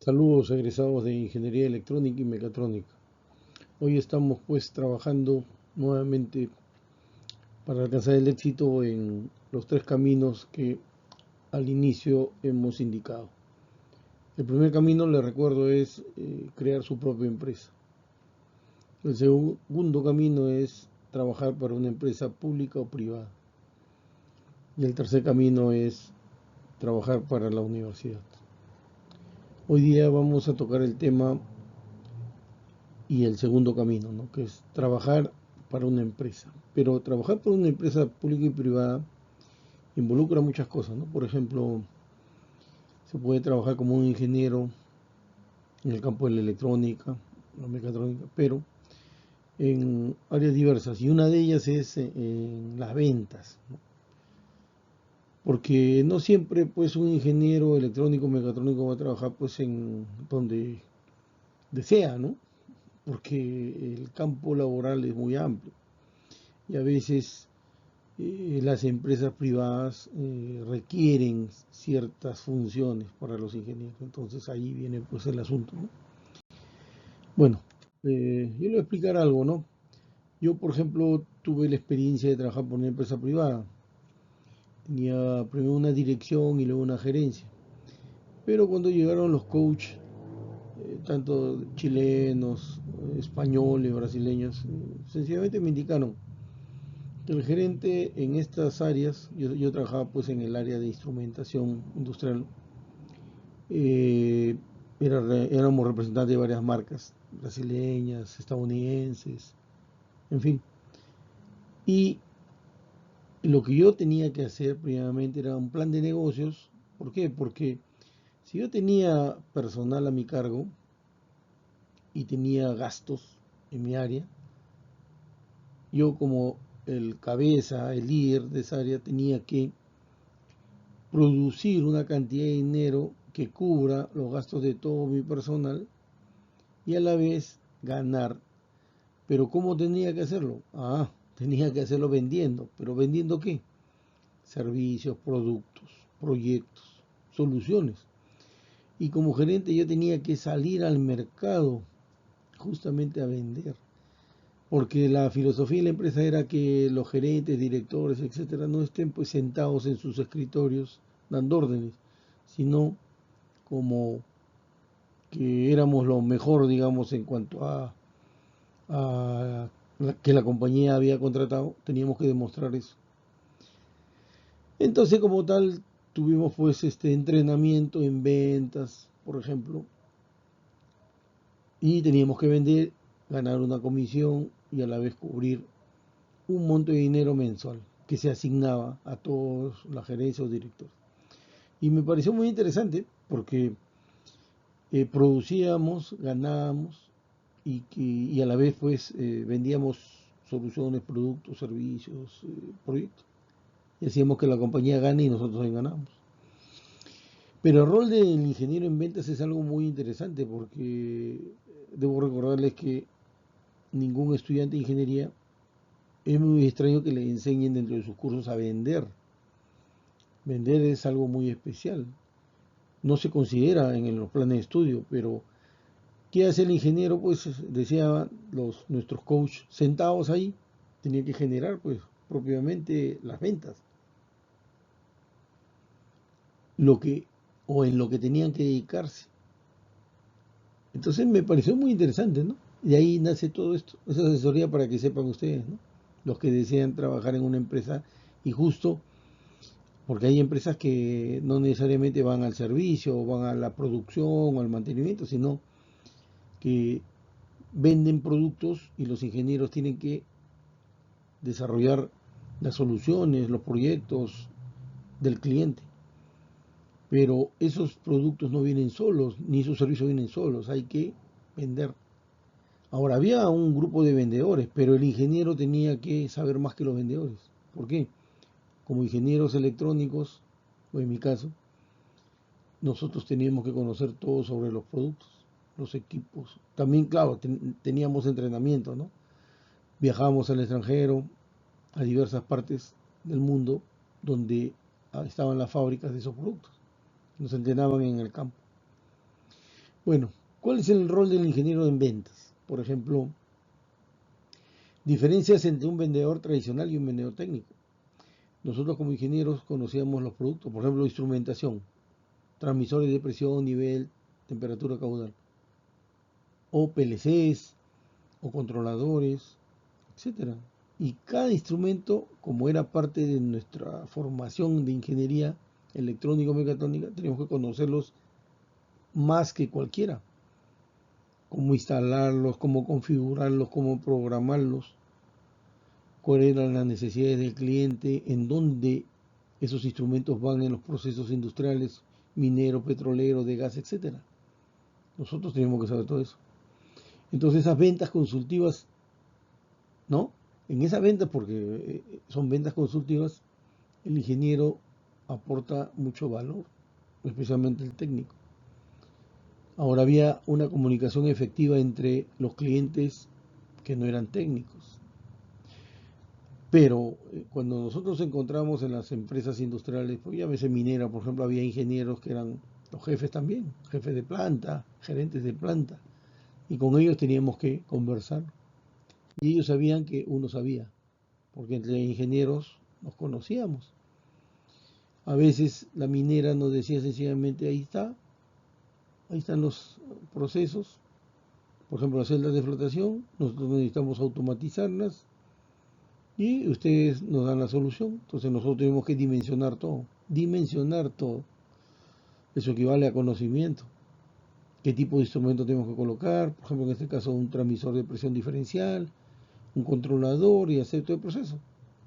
Saludos egresados de Ingeniería Electrónica y Mecatrónica. Hoy estamos pues trabajando nuevamente para alcanzar el éxito en los tres caminos que al inicio hemos indicado. El primer camino, les recuerdo, es crear su propia empresa. El segundo camino es trabajar para una empresa pública o privada. Y el tercer camino es trabajar para la universidad. Hoy día vamos a tocar el tema y el segundo camino, ¿no? Que es trabajar para una empresa. Pero trabajar para una empresa pública y privada involucra muchas cosas, ¿no? Por ejemplo, se puede trabajar como un ingeniero en el campo de la electrónica, la mecatrónica, pero en áreas diversas. Y una de ellas es en las ventas, ¿no? Porque no siempre pues un ingeniero electrónico mecatrónico va a trabajar pues en donde desea, ¿no? Porque el campo laboral es muy amplio y a veces las empresas privadas requieren ciertas funciones para los ingenieros. Entonces ahí viene pues el asunto, ¿no? Bueno, yo le voy a explicar algo, ¿no? Yo, por ejemplo, tuve la experiencia de trabajar por una empresa privada. Tenía primero una dirección y luego una gerencia. Pero cuando llegaron los coaches, tanto chilenos, españoles, brasileños, sencillamente me indicaron, el gerente en estas áreas, yo trabajaba pues en el área de instrumentación industrial, eh, éramos representantes de varias marcas brasileñas, estadounidenses, en fin. Y lo que yo tenía que hacer primeramente era un plan de negocios. ¿Por qué? Porque si yo tenía personal a mi cargo y tenía gastos en mi área, yo como el cabeza, el líder de esa área, tenía que producir una cantidad de dinero que cubra los gastos de todo mi personal y a la vez ganar. Pero ¿cómo tenía que hacerlo? Tenía que hacerlo vendiendo. ¿Pero vendiendo qué? Servicios, productos, proyectos, soluciones. Y como gerente yo tenía que salir al mercado justamente a vender. Porque la filosofía de la empresa era que los gerentes, directores, etcétera, no estén pues sentados en sus escritorios dando órdenes, sino como que éramos lo mejor, digamos, en cuanto a que la compañía había contratado, teníamos que demostrar eso. Entonces, como tal, tuvimos pues este entrenamiento en ventas, por ejemplo, y teníamos que vender, ganar una comisión y a la vez cubrir un monto de dinero mensual que se asignaba a todos la gerencia o directores. Y me pareció muy interesante porque producíamos, ganábamos y a la vez pues vendíamos soluciones, productos, servicios, proyectos. Y hacíamos que la compañía gane y nosotros también ganamos. Pero el rol del ingeniero en ventas es algo muy interesante porque debo recordarles que ningún estudiante de ingeniería es muy extraño que le enseñen dentro de sus cursos a vender. Vender es algo muy especial. No se considera en los planes de estudio, pero ¿qué hace el ingeniero? Pues decía nuestros coaches sentados ahí, tenía que generar pues propiamente las ventas, lo que o en lo que tenían que dedicarse. Entonces me pareció muy interesante, ¿no? Y ahí nace todo esto, esa asesoría para que sepan ustedes, ¿no? Los que desean trabajar en una empresa y justo porque hay empresas que no necesariamente van al servicio o van a la producción o al mantenimiento, sino que venden productos y los ingenieros tienen que desarrollar las soluciones, los proyectos del cliente. Pero esos productos no vienen solos, ni esos servicios vienen solos, hay que vender. Ahora, había un grupo de vendedores, pero el ingeniero tenía que saber más que los vendedores. ¿Por qué? Como ingenieros electrónicos, o en mi caso, nosotros teníamos que conocer todo sobre los productos, los equipos. También, claro, teníamos entrenamiento, ¿no? Viajábamos al extranjero, a diversas partes del mundo donde estaban las fábricas de esos productos. Nos entrenaban en el campo. Bueno, ¿cuál es el rol del ingeniero en ventas? Por ejemplo, diferencias entre un vendedor tradicional y un vendedor técnico. Nosotros como ingenieros conocíamos los productos, por ejemplo, instrumentación, transmisores de presión, nivel, temperatura caudal, o PLCs, o controladores, etcétera. Y cada instrumento, como era parte de nuestra formación de ingeniería electrónico-mecatrónica, teníamos que conocerlos más que cualquiera. Cómo instalarlos, cómo configurarlos, cómo programarlos, cuáles eran las necesidades del cliente, en dónde esos instrumentos van en los procesos industriales, minero, petrolero, de gas, etcétera. Nosotros tenemos que saber todo eso. Entonces esas ventas consultivas, ¿no? En esas ventas, porque son ventas consultivas, el ingeniero aporta mucho valor, especialmente el técnico. Ahora había una comunicación efectiva entre los clientes que no eran técnicos. Pero cuando nosotros encontramos en las empresas industriales, pues ya veces minera, por ejemplo, había ingenieros que eran los jefes también, jefes de planta, gerentes de planta, y con ellos teníamos que conversar. Y ellos sabían que uno sabía, porque entre ingenieros nos conocíamos. A veces la minera nos decía sencillamente, ahí están los procesos, por ejemplo, las celdas de flotación, nosotros necesitamos automatizarlas y ustedes nos dan la solución. Entonces nosotros tenemos que dimensionar todo, dimensionar todo. Eso equivale a conocimiento. ¿Qué tipo de instrumento tenemos que colocar? Por ejemplo, en este caso, un transmisor de presión diferencial, un controlador y hacer todo el proceso,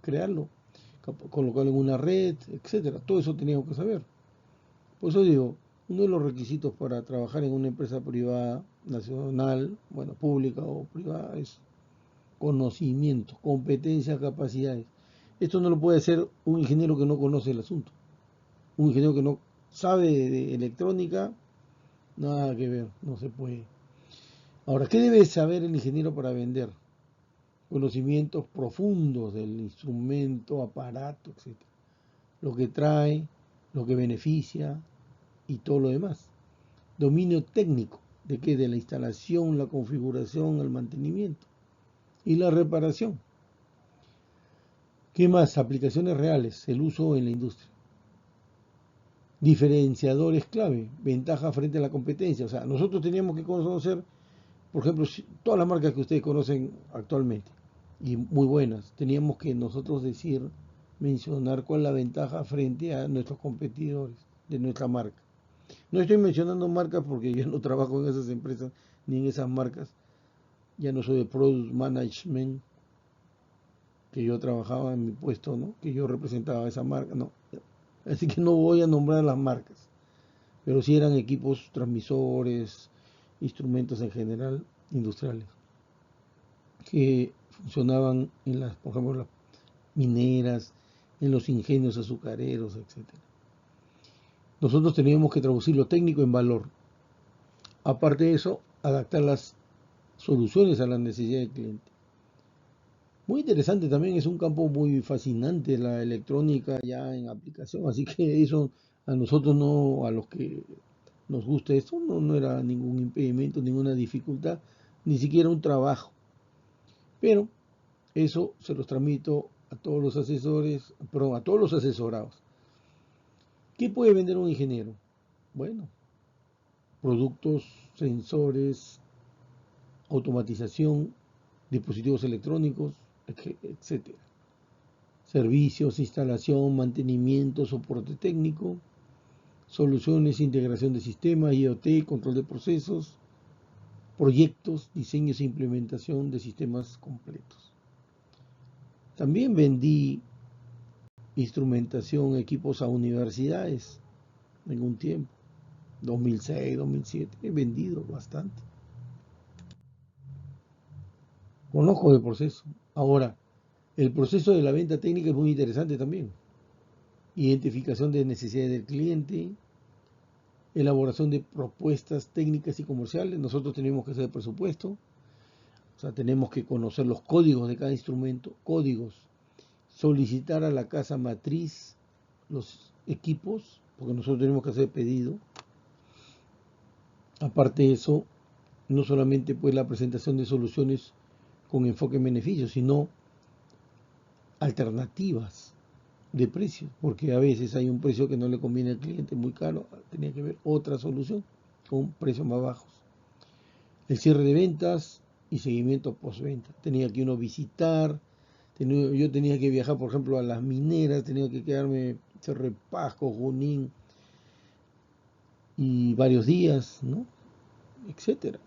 crearlo, colocarlo en una red, etcétera. Todo eso teníamos que saber. Por eso digo, uno de los requisitos para trabajar en una empresa privada, nacional, bueno, pública o privada, es conocimiento, competencia, capacidades. Esto no lo puede hacer un ingeniero que no conoce el asunto. Un ingeniero que no sabe de electrónica, nada que ver, no se puede. Ahora, ¿qué debe saber el ingeniero para vender? Conocimientos profundos del instrumento, aparato, etcétera. Lo que trae, lo que beneficia y todo lo demás. Dominio técnico, ¿de qué? De la instalación, la configuración, el mantenimiento y la reparación. ¿Qué más? Aplicaciones reales, el uso en la industria. Diferenciadores clave, ventaja frente a la competencia. O sea, nosotros teníamos que conocer, por ejemplo, todas las marcas que ustedes conocen actualmente, y muy buenas. Teníamos que nosotros decir, mencionar cuál es la ventaja frente a nuestros competidores de nuestra marca. No estoy mencionando marcas porque yo no trabajo en esas empresas ni en esas marcas. Ya no soy de Product Management, que yo trabajaba en mi puesto, ¿no? Que yo representaba esa marca, no. Así que no voy a nombrar las marcas, pero sí eran equipos transmisores, instrumentos en general industriales, que funcionaban en las, por ejemplo, las mineras, en los ingenios azucareros, etcétera. Nosotros teníamos que traducir lo técnico en valor. Aparte de eso, adaptar las soluciones a la necesidad del cliente. Muy interesante también, es un campo muy fascinante la electrónica ya en aplicación, así que eso a nosotros no, a los que nos gusta esto, no era ningún impedimento, ninguna dificultad, ni siquiera un trabajo. Pero eso se los transmito a todos los asesores, perdón, a todos los asesorados. ¿Qué puede vender un ingeniero? Bueno, productos, sensores, automatización, dispositivos electrónicos, etcétera. Servicios, instalación, mantenimiento, soporte técnico, soluciones, integración de sistemas, IoT, control de procesos, proyectos, diseños e implementación de sistemas completos. También vendí instrumentación, equipos a universidades en un tiempo, 2006, 2007, he vendido bastante. Conozco el proceso. Ahora, el proceso de la venta técnica es muy interesante también. Identificación de necesidades del cliente, elaboración de propuestas técnicas y comerciales. Nosotros tenemos que hacer presupuesto, o sea, tenemos que conocer los códigos de cada instrumento, códigos, solicitar a la casa matriz los equipos, porque nosotros tenemos que hacer pedido, Aparte de eso, no solamente pues la presentación de soluciones con enfoque en beneficios, sino alternativas de precios, porque a veces hay un precio que no le conviene al cliente muy caro, tenía que ver otra solución con precios más bajos. El cierre de ventas y seguimiento postventa. Tenía que uno visitar, yo tenía que viajar, por ejemplo, a las mineras, tenía que quedarme Cerro de Pasco, Junín y varios días, ¿no? Etcétera.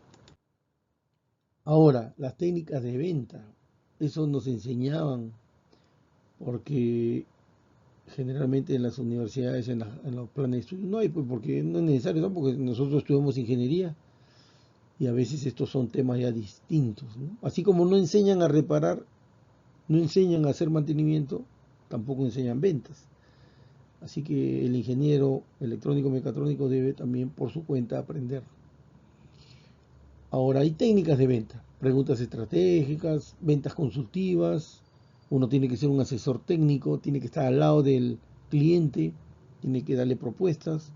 Ahora, las técnicas de venta, eso nos enseñaban porque generalmente en las universidades, en los planes de estudio, no hay, pues porque no es necesario, ¿no? Porque nosotros estudiamos ingeniería y a veces estos son temas ya distintos, ¿no? Así como no enseñan a reparar, no enseñan a hacer mantenimiento, tampoco enseñan ventas. Así que el ingeniero electrónico mecatrónico debe también por su cuenta aprender. Ahora hay técnicas de venta, preguntas estratégicas, ventas consultivas. Uno tiene que ser un asesor técnico, tiene que estar al lado del cliente, tiene que darle propuestas,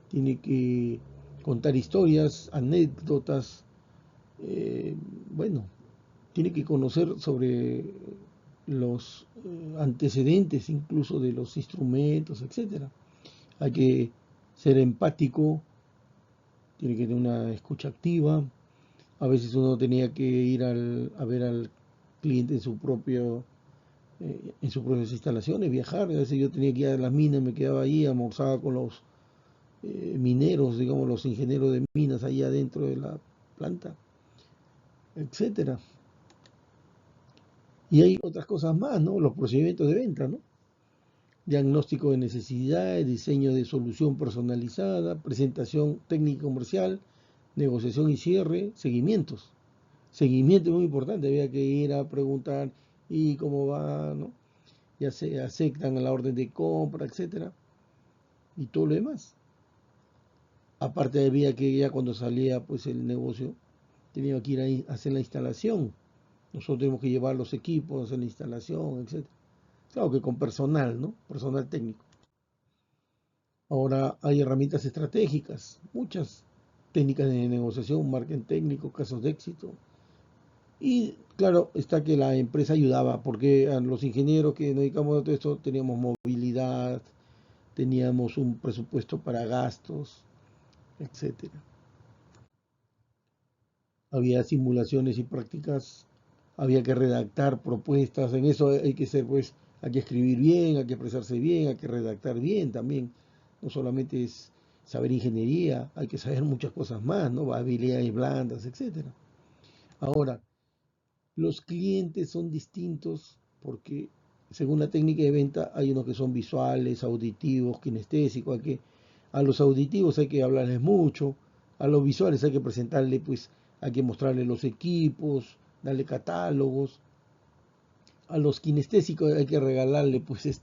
tiene que contar historias, anécdotas, eh, bueno, tiene que conocer sobre los antecedentes incluso de los instrumentos, etcétera. Hay que ser empático, tiene que tener una escucha activa. A veces uno tenía que ir a ver al cliente en sus propias instalaciones, viajar. A veces yo tenía que ir a las minas, me quedaba ahí, almorzaba con los mineros, digamos, los ingenieros de minas ahí adentro de la planta, etcétera. Y hay otras cosas más, ¿no? Los procedimientos de venta, ¿no? Diagnóstico de necesidades, diseño de solución personalizada, presentación técnica comercial, negociación y cierre, seguimientos. Seguimiento es muy importante, había que ir a preguntar y cómo va, ¿no? Ya se aceptan la orden de compra, etcétera, y todo lo demás. Aparte había que ya cuando salía pues el negocio, tenía que ir a hacer la instalación. Nosotros tenemos que llevar los equipos, hacer la instalación, etcétera. Claro que con personal, ¿no? Personal técnico. Ahora hay herramientas estratégicas, muchas técnicas de negociación, marketing técnico, casos de éxito. Y claro, está que la empresa ayudaba, porque a los ingenieros que nos dedicamos a todo esto teníamos movilidad, teníamos un presupuesto para gastos, etcétera. Había simulaciones y prácticas, había que redactar propuestas, en eso hay que ser, pues, hay que escribir bien, hay que expresarse bien, hay que redactar bien también. No solamente es saber ingeniería, hay que saber muchas cosas más, ¿no? Habilidades blandas, etcétera. Ahora, los clientes son distintos porque según la técnica de venta hay unos que son visuales, auditivos, kinestésicos, a los auditivos hay que hablarles mucho, a los visuales hay que presentarle, pues hay que mostrarle los equipos, darle catálogos, a los kinestésicos hay que regalarle pues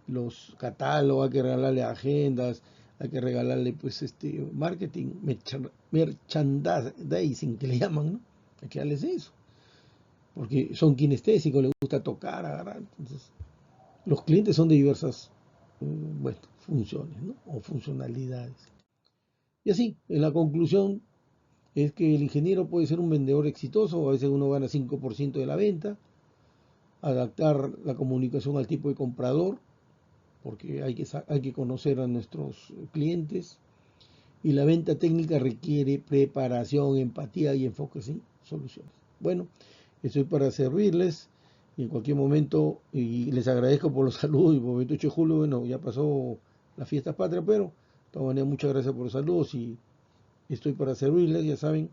los catálogos, hay que regalarle agendas, hay que regalarle pues marketing, merchandising que le llaman, ¿no? Hay que darles eso porque son kinestésicos, les gusta tocar, agarrar. Entonces, los clientes son de diversas bueno, funciones, ¿no? O funcionalidades. Y así, en la conclusión es que el ingeniero puede ser un vendedor exitoso, a veces uno gana 5% de la venta, adaptar la comunicación al tipo de comprador, porque hay que conocer a nuestros clientes, y la venta técnica requiere preparación, empatía y enfoque en soluciones. Bueno, estoy para servirles y en cualquier momento, y les agradezco por los saludos y por el 28 de julio, bueno, ya pasó la fiesta patria, pero de todas maneras muchas gracias por los saludos y estoy para servirles, ya saben,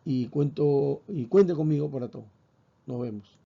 y cuenten conmigo para todo. Nos vemos.